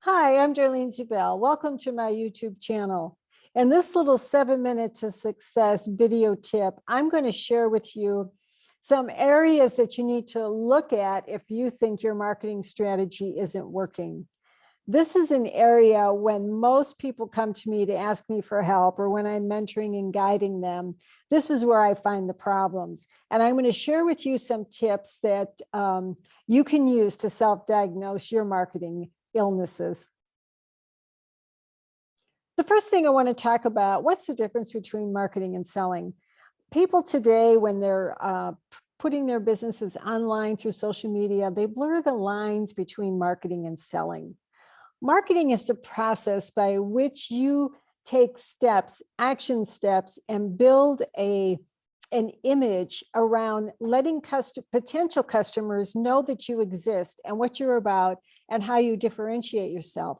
Hi, I'm Darlene Zubel. Welcome to my YouTube channel. In this little 7-minute to success video tip, I'm going to share with you some areas that you need to look at if you think your marketing strategy isn't working. This is an area when most people come to me to ask me for help, or when I'm mentoring and guiding them, this is where I find the problems. And I'm going to share with you some tips that you can use to self-diagnose your marketing illnesses. The first thing I want to talk about, what's the difference between marketing and selling? People today, when they're putting their businesses online through social media, they blur the lines between marketing and selling. Marketing is the process by which you take steps, action steps, and build an image around letting potential customers know that you exist and what you're about and how you differentiate yourself.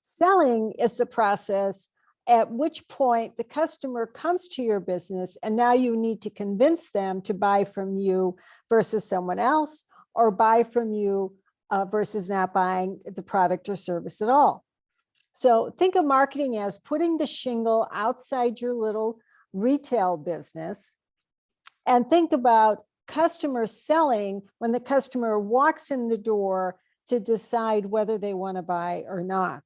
Selling is the process at which point the customer comes to your business and now you need to convince them to buy from you versus someone else, or buy from you versus not buying the product or service at all. So think of marketing as putting the shingle outside your little retail business, and think about customers selling when the customer walks in the door to decide whether they want to buy or not.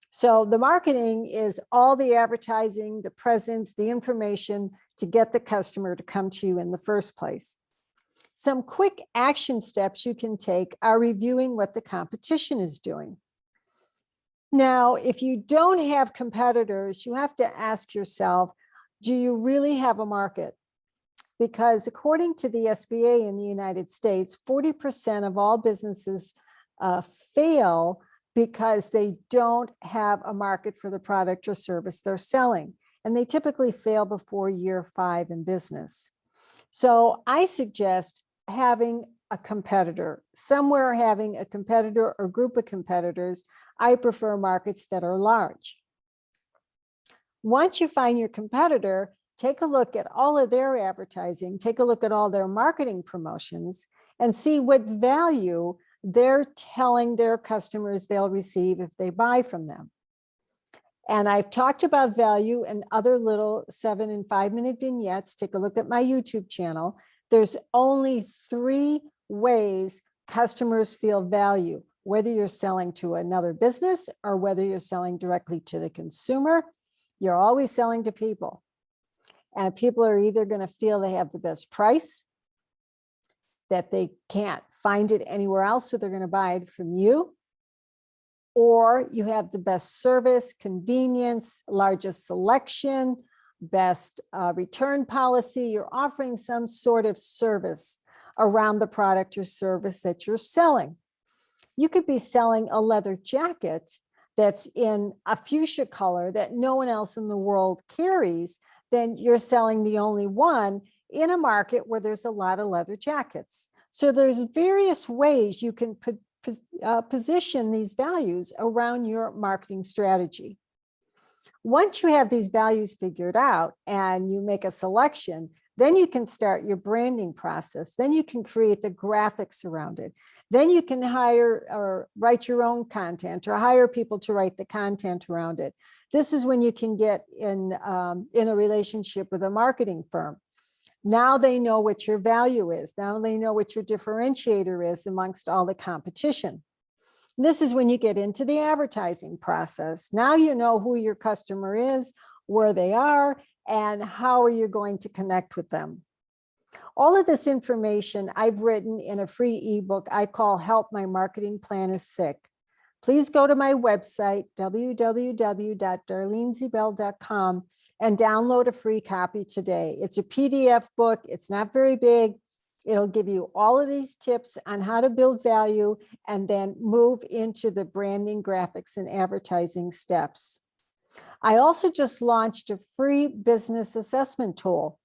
So the marketing is all the advertising, the presence, the information to get the customer to come to you in the first place. Some quick action steps you can take are reviewing what the competition is doing. Now, if you don't have competitors, you have to ask yourself, do you really have a market? Because according to the SBA in the United States, 40% of all businesses fail because they don't have a market for the product or service they're selling. And they typically fail before year 5 in business. So I suggest having a competitor, somewhere having a competitor or group of competitors. I prefer markets that are large. Once you find your competitor, take a look at all of their advertising, take a look at all their marketing promotions, and see what value they're telling their customers they'll receive if they buy from them. And I've talked about value and other little 7 and 5-minute vignettes. Take a look at my YouTube channel. There's only 3 ways customers feel value, whether you're selling to another business or whether you're selling directly to the consumer. You're always selling to people. And people are either going to feel they have the best price, that they can't find it anywhere else, so they're going to buy it from you, or you have the best service, convenience, largest selection, best return policy. You're offering some sort of service around the product or service that you're selling. You could be selling a leather jacket that's in a fuchsia color that no one else in the world carries. Then you're selling the only one in a market where there's a lot of leather jackets. So there's various ways you can position these values around your marketing strategy. Once you have these values figured out and you make a selection, then you can start your branding process. Then you can create the graphics around it. Then you can hire or write your own content or hire people to write the content around it. This is when you can get in a relationship with a marketing firm. Now they know what your value is. Now they know what your differentiator is amongst all the competition. This is when you get into the advertising process. Now you know who your customer is, where they are, and how are you going to connect with them. All of this information I've written in a free ebook I call Help My Marketing Plan is Sick. Please go to my website, www.darlenezubel.com, and download a free copy today. It's a PDF book. It's not very big. It'll give you all of these tips on how to build value and then move into the branding, graphics, and advertising steps. I also just launched a free business assessment tool.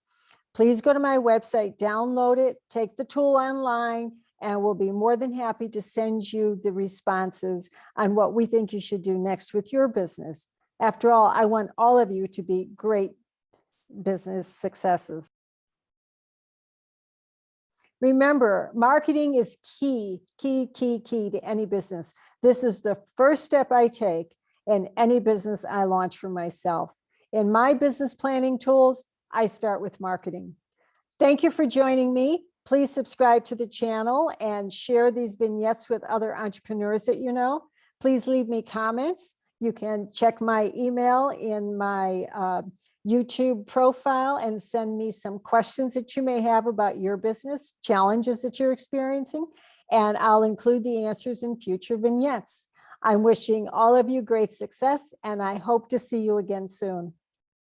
Please go to my website, download it, take the tool online, and we'll be more than happy to send you the responses on what we think you should do next with your business. After all, I want all of you to be great business successes. Remember, marketing is key to any business. This is the first step I take in any business I launch for myself. In my business planning tools, I start with marketing. Thank you for joining me. Please subscribe to the channel and share these vignettes with other entrepreneurs that you know. Please leave me comments. You can check my email in my YouTube profile and send me some questions that you may have about your business, challenges that you're experiencing, and I'll include the answers in future vignettes. I'm wishing all of you great success, and I hope to see you again soon.